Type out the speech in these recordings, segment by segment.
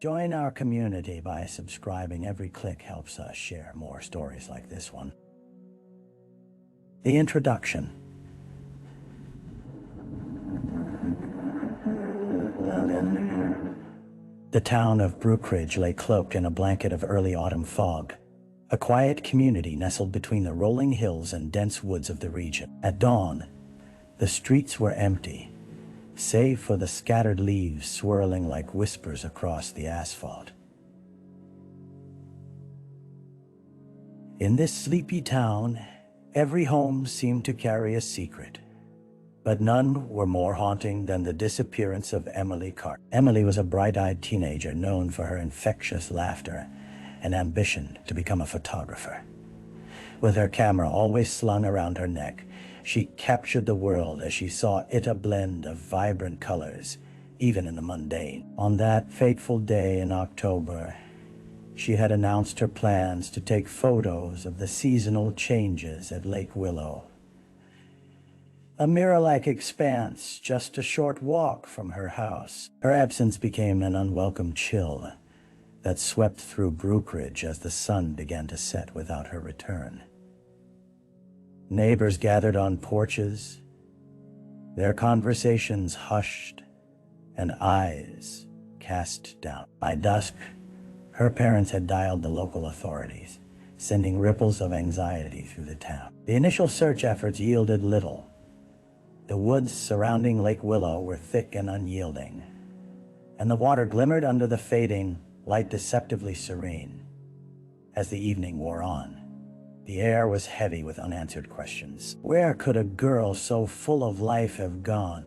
Join our community by subscribing. Every click helps us share more stories like this one. The introduction. The town of Brookridge lay cloaked in a blanket of early autumn fog, a quiet community nestled between the rolling hills and dense woods of the region. At dawn, the streets were empty, save for the scattered leaves swirling like whispers across the asphalt. In this sleepy town, every home seemed to carry a secret, but none were more haunting than the disappearance of Emily Carter. Emily was a bright-eyed teenager known for her infectious laughter and ambition to become a photographer. With her camera always slung around her neck, she captured the world as she saw it, a blend of vibrant colors, even in the mundane. On that fateful day in October, she had announced her plans to take photos of the seasonal changes at Lake Willow, a mirror-like expanse just a short walk from her house. Her absence became an unwelcome chill that swept through Brookridge as the sun began to set without her return. Neighbors gathered on porches, their conversations hushed and eyes cast down. By dusk, her parents had dialed the local authorities, sending ripples of anxiety through the town. The initial search efforts yielded little. The woods surrounding Lake Willow were thick and unyielding, and the water glimmered under the fading light, deceptively serene. As the evening wore on, the air was heavy with unanswered questions. Where could a girl so full of life have gone?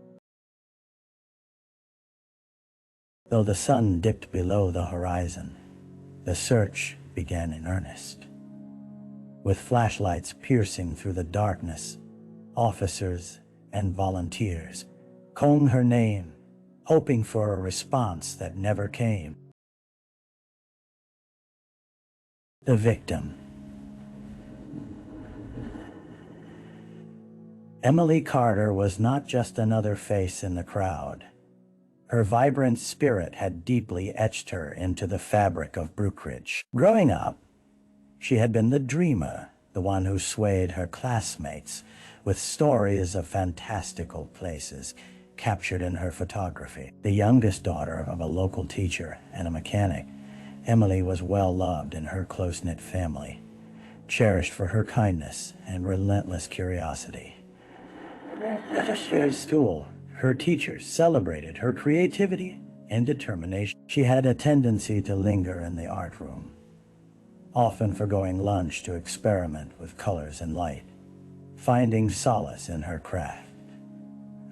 Though the sun dipped below the horizon, the search began in earnest. With flashlights piercing through the darkness, officers and volunteers combed her name, hoping for a response that never came. The victim. Emily Carter was not just another face in the crowd. Her vibrant spirit had deeply etched her into the fabric of Brookridge. Growing up, she had been the dreamer, the one who swayed her classmates with stories of fantastical places captured in her photography. The youngest daughter of a local teacher and a mechanic, Emily was well loved in her close-knit family, cherished for her kindness and relentless curiosity. At school, her teachers celebrated her creativity and determination. She had a tendency to linger in the art room, often forgoing lunch to experiment with colors and light, finding solace in her craft.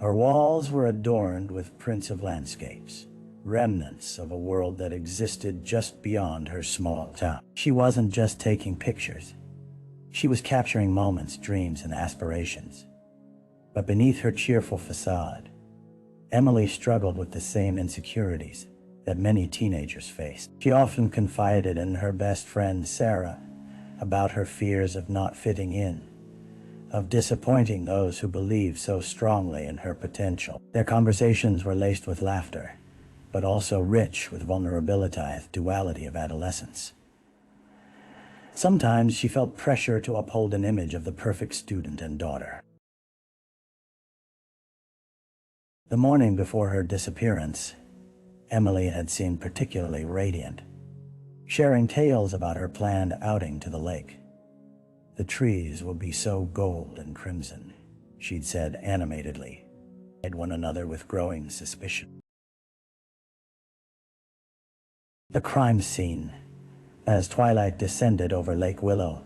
Her walls were adorned with prints of landscapes, remnants of a world that existed just beyond her small town. She wasn't just taking pictures. She was capturing moments, dreams, and aspirations. But beneath her cheerful facade, Emily struggled with the same insecurities that many teenagers faced. She often confided in her best friend, Sarah, about her fears of not fitting in, of disappointing those who believed so strongly in her potential. Their conversations were laced with laughter, but also rich with vulnerability, the duality of adolescence. Sometimes she felt pressure to uphold an image of the perfect student and daughter. The morning before her disappearance, Emily had seemed particularly radiant, sharing tales about her planned outing to the lake. The trees will be so gold and crimson, she'd said animatedly, at one another with growing suspicion. The crime scene. As twilight descended over Lake Willow,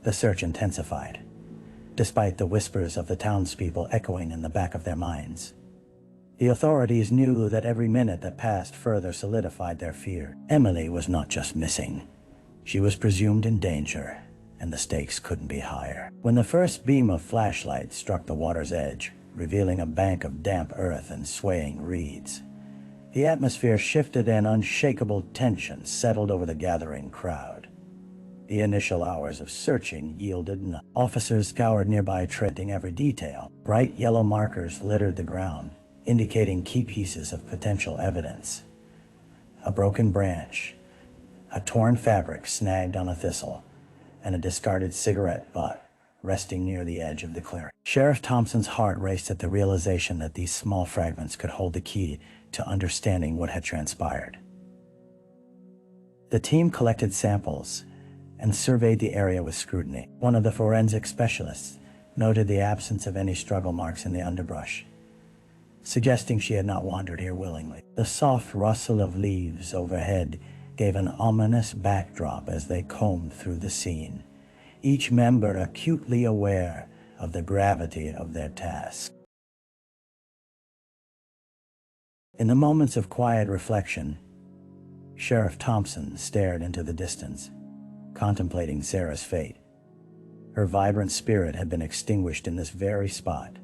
the search intensified, despite the whispers of the townspeople echoing in the back of their minds. The authorities knew that every minute that passed further solidified their fear. Emily was not just missing. She was presumed in danger, and the stakes couldn't be higher. When the first beam of flashlight struck the water's edge, revealing a bank of damp earth and swaying reeds, the atmosphere shifted and unshakable tension settled over the gathering crowd. The initial hours of searching yielded nothing. Officers scoured nearby, treading every detail. Bright yellow markers littered the ground, indicating key pieces of potential evidence. a broken branch, a torn fabric snagged on a thistle, and a discarded cigarette butt resting near the edge of the clearing. Sheriff Thompson's heart raced at the realization that these small fragments could hold the key to understanding what had transpired. The team collected samples and surveyed the area with scrutiny. One of the forensic specialists noted the absence of any struggle marks in the underbrush, suggesting she had not wandered here willingly. The soft rustle of leaves overhead gave an ominous backdrop as they combed through the scene, each member acutely aware of the gravity of their task. In the moments of quiet reflection, Sheriff Thompson stared into the distance, contemplating Sarah's fate. Her vibrant spirit had been extinguished in this very spot,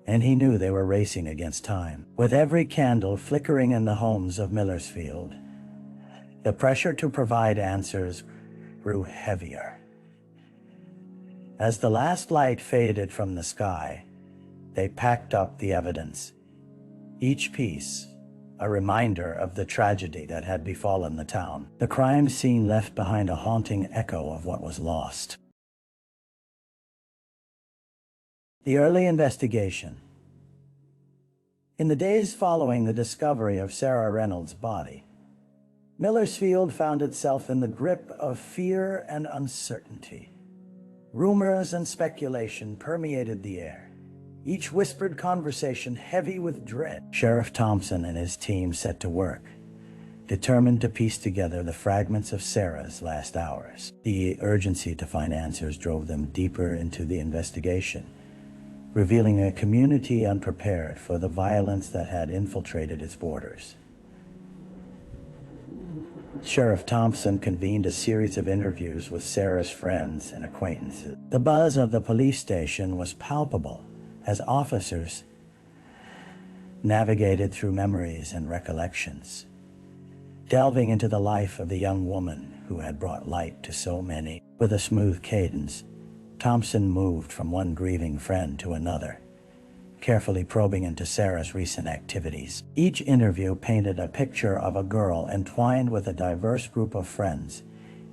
and he knew they were racing against time. With every candle flickering in the homes of Millersfield, the pressure to provide answers grew heavier. As the last light faded from the sky, they packed up the evidence, each piece a reminder of the tragedy that had befallen the town. The crime scene left behind a haunting echo of what was lost. The early investigation. In the days following the discovery of Sarah Reynolds' body, Millersfield found itself in the grip of fear and uncertainty. Rumors and speculation permeated the air, each whispered conversation heavy with dread. Sheriff Thompson and his team set to work, determined to piece together the fragments of Sarah's last hours. The urgency to find answers drove them deeper into the investigation, revealing a community unprepared for the violence that had infiltrated its borders. Sheriff Thompson convened a series of interviews with Sarah's friends and acquaintances. The buzz of the police station was palpable as officers navigated through memories and recollections, delving into the life of the young woman who had brought light to so many. With a smooth cadence, Thompson moved from one grieving friend to another, carefully probing into Sarah's recent activities. Each interview painted a picture of a girl entwined with a diverse group of friends,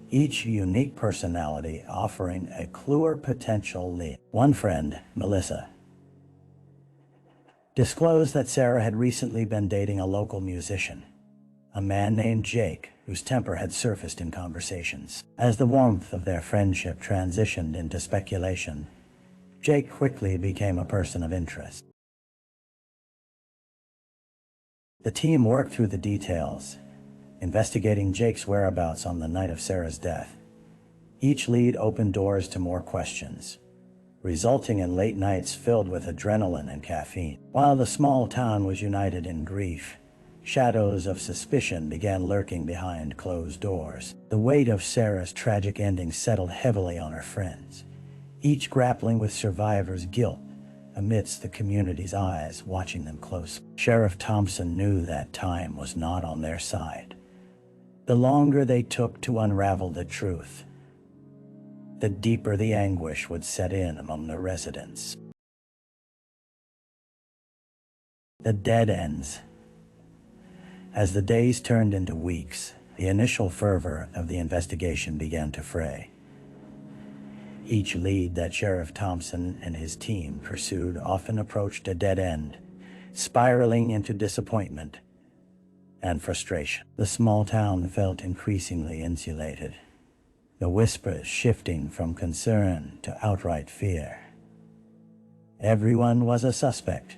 each unique personality offering a clear potential lead. One friend, Melissa, disclosed that Sarah had recently been dating a local musician, a man named Jake, whose temper had surfaced in conversations. As the warmth of their friendship transitioned into speculation, Jake quickly became a person of interest. The team worked through the details, investigating Jake's whereabouts on the night of Sarah's death. Each lead opened doors to more questions, resulting in late nights filled with adrenaline and caffeine. While the small town was united in grief, shadows of suspicion began lurking behind closed doors. The weight of Sarah's tragic ending settled heavily on her friends, each grappling with survivors' guilt amidst the community's eyes watching them closely. Sheriff Thompson knew that time was not on their side. The longer they took to unravel the truth, the deeper the anguish would set in among the residents. The dead ends. As the days turned into weeks, the initial fervor of the investigation began to fray. Each lead that Sheriff Thompson and his team pursued often approached a dead end, spiraling into disappointment and frustration. The small town felt increasingly insulated, the whispers shifting from concern to outright fear. Everyone was a suspect,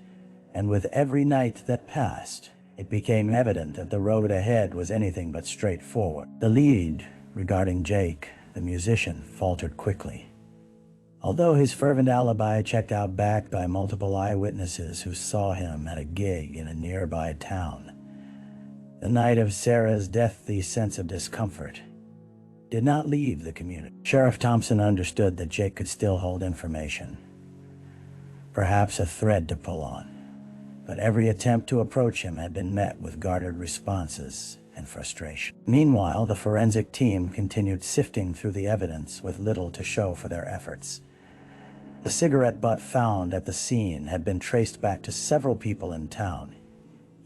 and with every night that passed, it became evident that the road ahead was anything but straightforward. The lead regarding Jake, the musician, faltered quickly. Although his fervent alibi checked out backed by multiple eyewitnesses who saw him at a gig in a nearby town, the night of Sarah's death, the sense of discomfort did not leave the community. Sheriff Thompson understood that Jake could still hold information, perhaps a thread to pull on, but every attempt to approach him had been met with guarded responses and frustration. Meanwhile, the forensic team continued sifting through the evidence with little to show for their efforts. The cigarette butt found at the scene had been traced back to several people in town,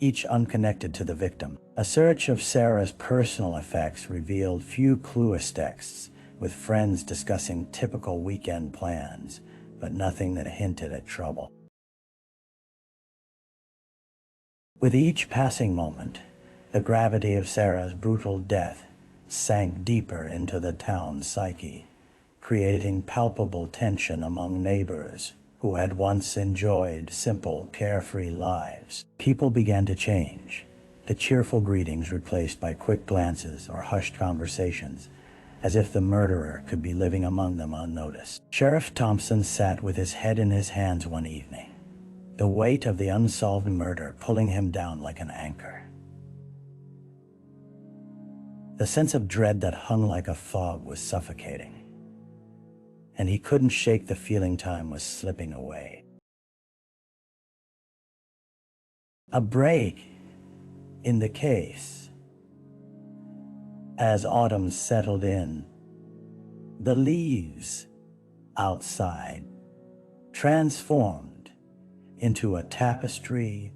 each unconnected to the victim. A search of Sarah's personal effects revealed few clueless texts, with friends discussing typical weekend plans, but nothing that hinted at trouble. With each passing moment, the gravity of Sarah's brutal death sank deeper into the town's psyche, creating palpable tension among neighbors who had once enjoyed simple, carefree lives. People began to change, the cheerful greetings replaced by quick glances or hushed conversations, as if the murderer could be living among them unnoticed. Sheriff Thompson sat with his head in his hands one evening, the weight of the unsolved murder pulling him down like an anchor. The sense of dread that hung like a fog was suffocating, and he couldn't shake the feeling time was slipping away. A break in the case. As autumn settled in, the leaves outside transformed into a tapestry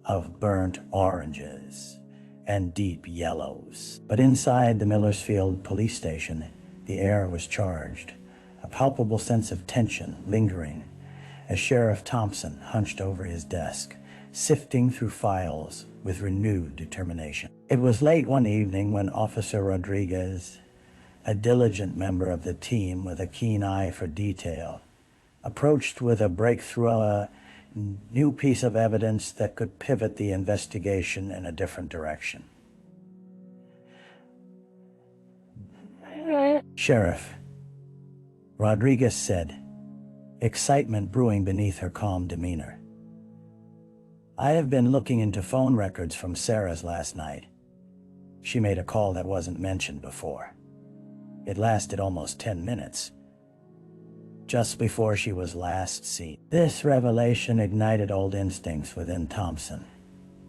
of burnt oranges and deep yellows. But inside the Millersfield police station, the air was charged, a palpable sense of tension lingering as Sheriff Thompson hunched over his desk, sifting through files with renewed determination. It was late one evening when Officer Rodriguez, a diligent member of the team with a keen eye for detail, approached with a breakthrough, a new piece of evidence that could pivot the investigation in a different direction. Sheriff, Rodriguez said, excitement brewing beneath her calm demeanor. I have been looking into phone records from Sarah's last night. She made a call that wasn't mentioned before. It lasted almost 10 minutes, just before she was last seen. This revelation ignited old instincts within Thompson.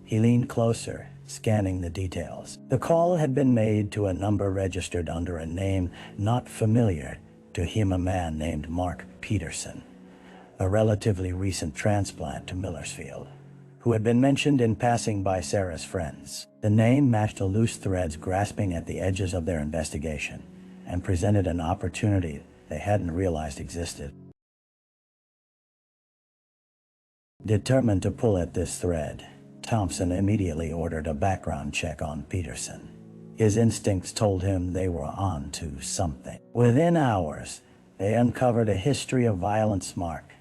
He leaned closer, scanning the details. The call had been made to a number registered under a name not familiar to him, a man named Mark Peterson, a relatively recent transplant to Millersfield, who had been mentioned in passing by Sarah's friends. The name matched the loose threads grasping at the edges of their investigation and presented an opportunity they hadn't realized existed. Determined to pull at this thread, Thompson immediately ordered a background check on Peterson. His instincts told him they were on to something. Within hours, they uncovered a history of violence. Mark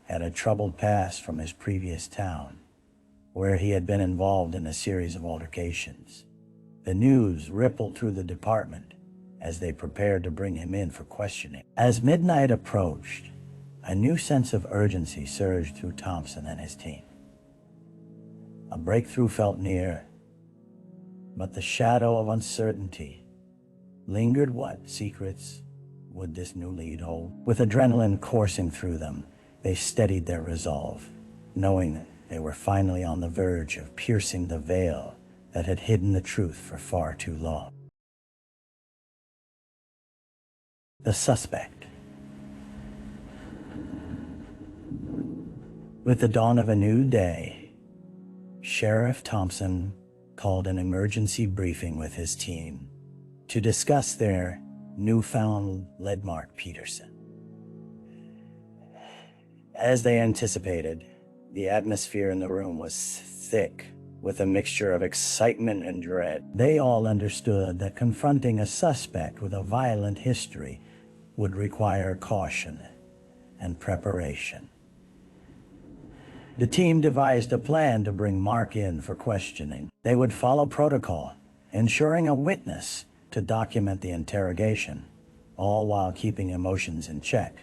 had a troubled past from his previous town, where he had been involved in a series of altercations. The news rippled through the department as they prepared to bring him in for questioning. As midnight approached, a new sense of urgency surged through Thompson and his team. A breakthrough felt near, but the shadow of uncertainty lingered. What secrets would this new lead hold? With adrenaline coursing through them, they steadied their resolve, knowing that they were finally on the verge of piercing the veil that had hidden the truth for far too long. The suspect. With the dawn of a new day, Sheriff Thompson called an emergency briefing with his team to discuss their newfound lead Mark Peterson. As they anticipated, the atmosphere in the room was thick with a mixture of excitement and dread. They all understood that confronting a suspect with a violent history would require caution and preparation. The team devised a plan to bring Mark in for questioning. They would follow protocol, ensuring a witness to document the interrogation, all while keeping emotions in check.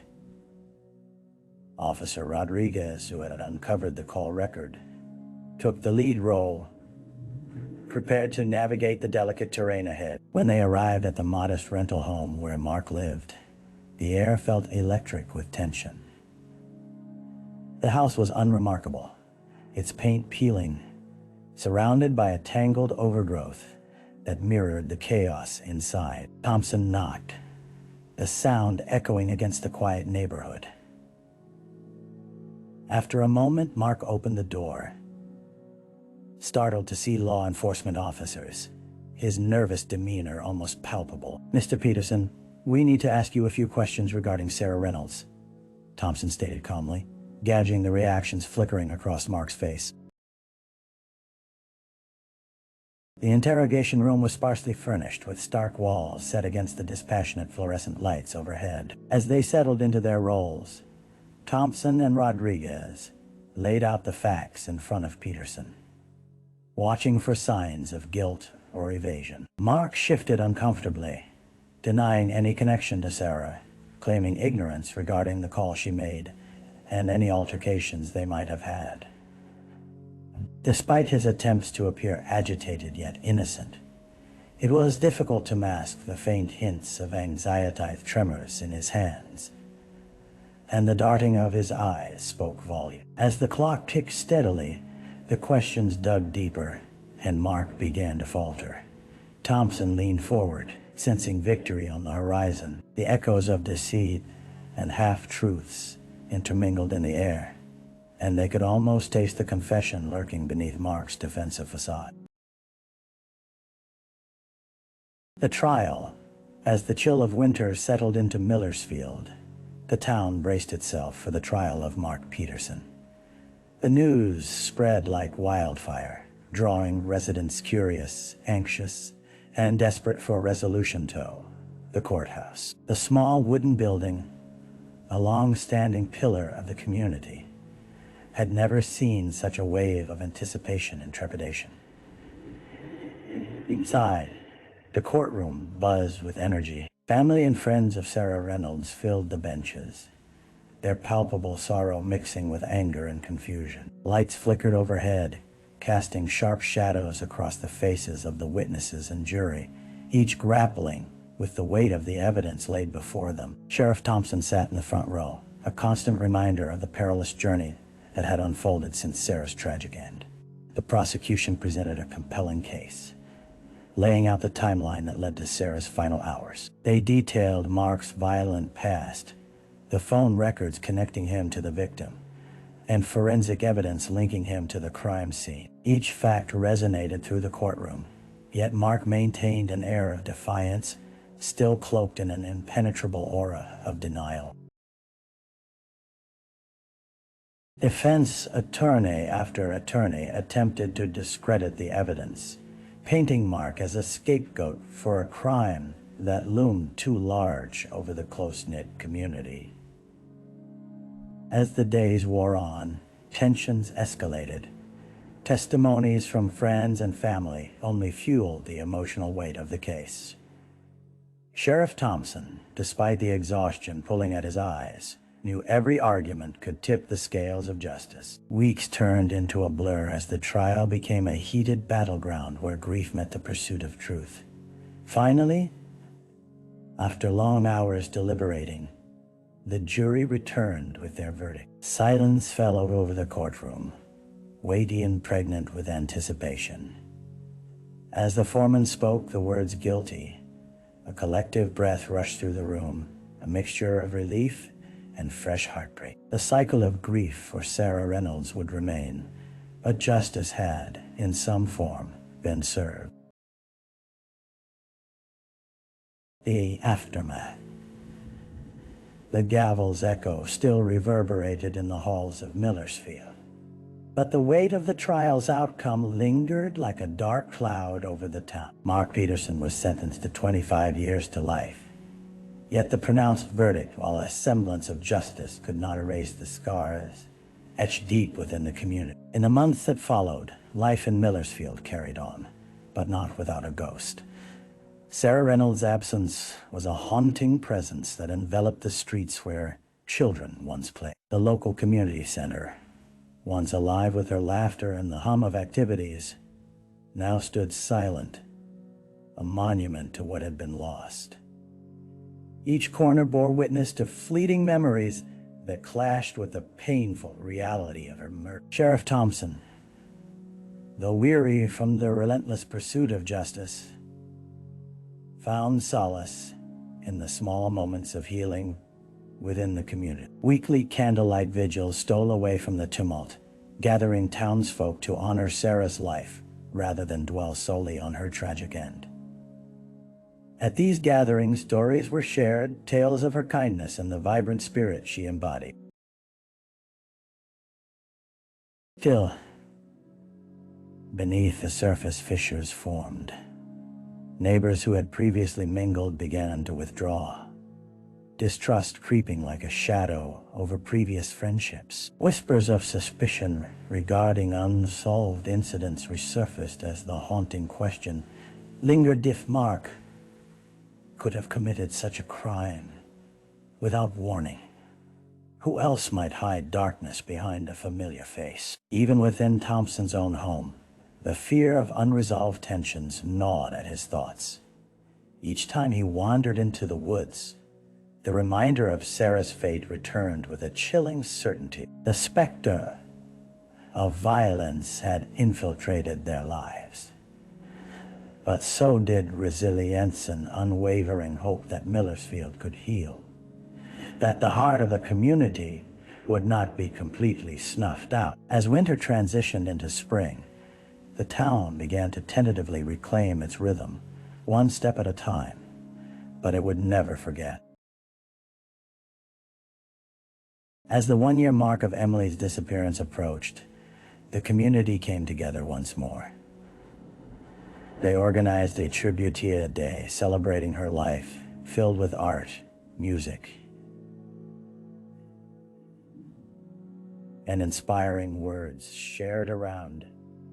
Officer Rodriguez, who had uncovered the call record, took the lead role, prepared to navigate the delicate terrain ahead. When they arrived at the modest rental home where Mark lived, the air felt electric with tension. The house was unremarkable, its paint peeling, surrounded by a tangled overgrowth that mirrored the chaos inside. Thompson knocked, the sound echoing against the quiet neighborhood. After a moment, Mark opened the door, startled to see law enforcement officers, his nervous demeanor almost palpable. "Mr. Peterson, we need to ask you a few questions regarding Sarah Reynolds," Thompson stated calmly, gauging the reactions flickering across Mark's face. The interrogation room was sparsely furnished, with stark walls set against the dispassionate fluorescent lights overhead. As they settled into their roles, Thompson and Rodriguez laid out the facts in front of Peterson, watching for signs of guilt or evasion. Mark shifted uncomfortably, denying any connection to Sarah, claiming ignorance regarding the call she made and any altercations they might have had. Despite his attempts to appear agitated yet innocent, it was difficult to mask the faint hints of anxietized tremors in his hands, and the darting of his eyes spoke volumes. As the clock ticked steadily, the questions dug deeper, and Mark began to falter. Thompson leaned forward, sensing victory on the horizon. The echoes of deceit and half-truths intermingled in the air, and they could almost taste the confession lurking beneath Mark's defensive facade. The trial. As the chill of winter settled into Millersfield, the town braced itself for the trial of Mark Peterson. The news spread like wildfire, drawing residents curious, anxious, and desperate for resolution to the courthouse. The small wooden building, a long-standing pillar of the community, had never seen such a wave of anticipation and trepidation. Inside, the courtroom buzzed with energy. Family and friends of Sarah Reynolds filled the benches, their palpable sorrow mixing with anger and confusion. Lights flickered overhead, casting sharp shadows across the faces of the witnesses and jury, each grappling with the weight of the evidence laid before them. Sheriff Thompson sat in the front row, a constant reminder of the perilous journey that had unfolded since Sarah's tragic end. The prosecution presented a compelling case, laying out the timeline that led to Sarah's final hours. They detailed Mark's violent past, the phone records connecting him to the victim, and forensic evidence linking him to the crime scene. Each fact resonated through the courtroom, yet Mark maintained an air of defiance, still cloaked in an impenetrable aura of denial. Defense attorney after attorney attempted to discredit the evidence, painting Mark as a scapegoat for a crime that loomed too large over the close-knit community. As the days wore on, tensions escalated. Testimonies from friends and family only fueled the emotional weight of the case. Sheriff Thompson, despite the exhaustion pulling at his eyes, knew every argument could tip the scales of justice. Weeks turned into a blur as the trial became a heated battleground where grief met the pursuit of truth. Finally, after long hours deliberating, the jury returned with their verdict. Silence fell over the courtroom, weighty and pregnant with anticipation. As the foreman spoke the words "guilty," a collective breath rushed through the room, a mixture of relief and fresh heartbreak. The cycle of grief for Sarah Reynolds would remain, but justice had, in some form, been served. The aftermath. The gavel's echo still reverberated in the halls of Millersfield, but the weight of the trial's outcome lingered like a dark cloud over the town. Mark Peterson was sentenced to 25 years to life. Yet the pronounced verdict, while a semblance of justice, could not erase the scars etched deep within the community. In the months that followed, life in Millersfield carried on, but not without a ghost. Sarah Reynolds' absence was a haunting presence that enveloped the streets where children once played. The local community center, once alive with her laughter and the hum of activities, now stood silent, a monument to what had been lost. Each corner bore witness to fleeting memories that clashed with the painful reality of her murder. Sheriff Thompson, though weary from the relentless pursuit of justice, found solace in the small moments of healing within the community. Weekly candlelight vigils stole away from the tumult, gathering townsfolk to honor Sarah's life rather than dwell solely on her tragic end. At these gatherings, stories were shared, tales of her kindness and the vibrant spirit she embodied. Still, beneath the surface, fissures formed. Neighbors who had previously mingled began to withdraw, distrust creeping like a shadow over previous friendships. Whispers of suspicion regarding unsolved incidents resurfaced as the haunting question lingered: if Mark could have committed such a crime without warning, who else might hide darkness behind a familiar face? Even within Thompson's own home, the fear of unresolved tensions gnawed at his thoughts. Each time he wandered into the woods, the reminder of Sarah's fate returned with a chilling certainty. The specter of violence had infiltrated their lives. But so did resilience and unwavering hope that Millersfield could heal, that the heart of the community would not be completely snuffed out. As winter transitioned into spring, the town began to tentatively reclaim its rhythm, one step at a time, but it would never forget. As the one-year mark of Emily's disappearance approached, the community came together once more. They organized a tributia day celebrating her life, filled with art, music, and inspiring words shared around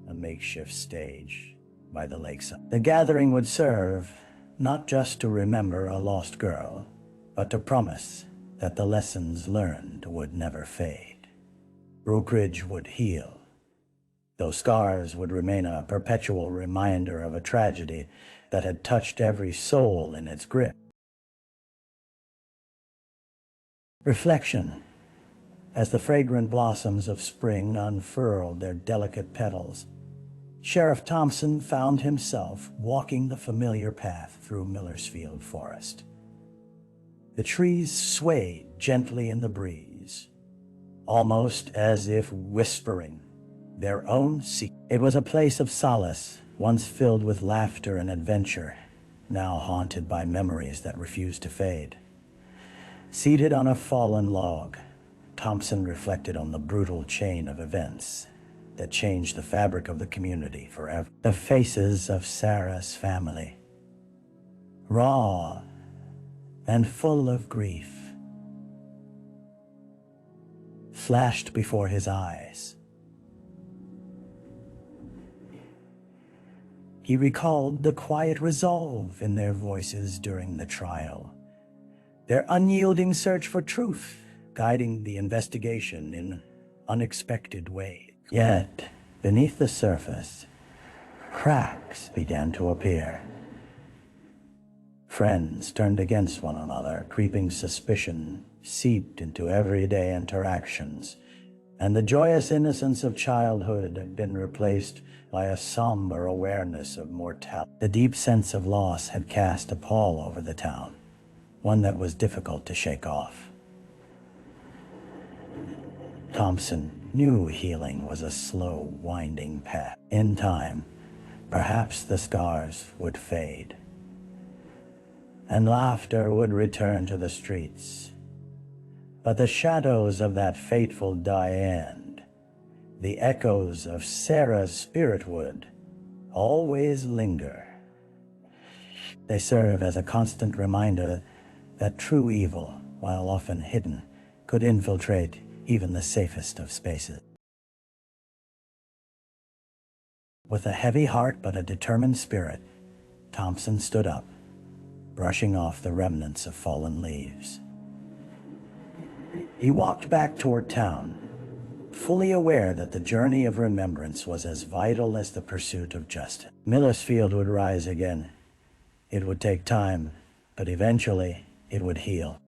a makeshift stage by the lakeside. The gathering would serve not just to remember a lost girl, but to promise that the lessons learned would never fade. Brookridge would heal. Those scars would remain a perpetual reminder of a tragedy that had touched every soul in its grip. Reflection. As the fragrant blossoms of spring unfurled their delicate petals, Sheriff Thompson found himself walking the familiar path through Millersfield Forest. The trees swayed gently in the breeze, almost as if whispering their own secret. It was a place of solace, once filled with laughter and adventure, now haunted by memories that refused to fade. Seated on a fallen log, Thompson reflected on the brutal chain of events that changed the fabric of the community forever. The faces of Sarah's family, raw and full of grief, flashed before his eyes. He recalled the quiet resolve in their voices during the trial, their unyielding search for truth, guiding the investigation in unexpected ways. Yet, beneath the surface, cracks began to appear. Friends turned against one another, creeping suspicion seeped into everyday interactions, and the joyous innocence of childhood had been replaced by a somber awareness of mortality. The deep sense of loss had cast a pall over the town, one that was difficult to shake off. Thompson knew healing was a slow, winding path. In time, perhaps the scars would fade, and laughter would return to the streets. But the shadows of that fateful die-end, the echoes of Sarah's spirit would always linger. They serve as a constant reminder that true evil, while often hidden, could infiltrate even the safest of spaces. With a heavy heart but a determined spirit, Thompson stood up, brushing off the remnants of fallen leaves. He walked back toward town, fully aware that the journey of remembrance was as vital as the pursuit of justice. Millersfield would rise again. It would take time, but eventually it would heal.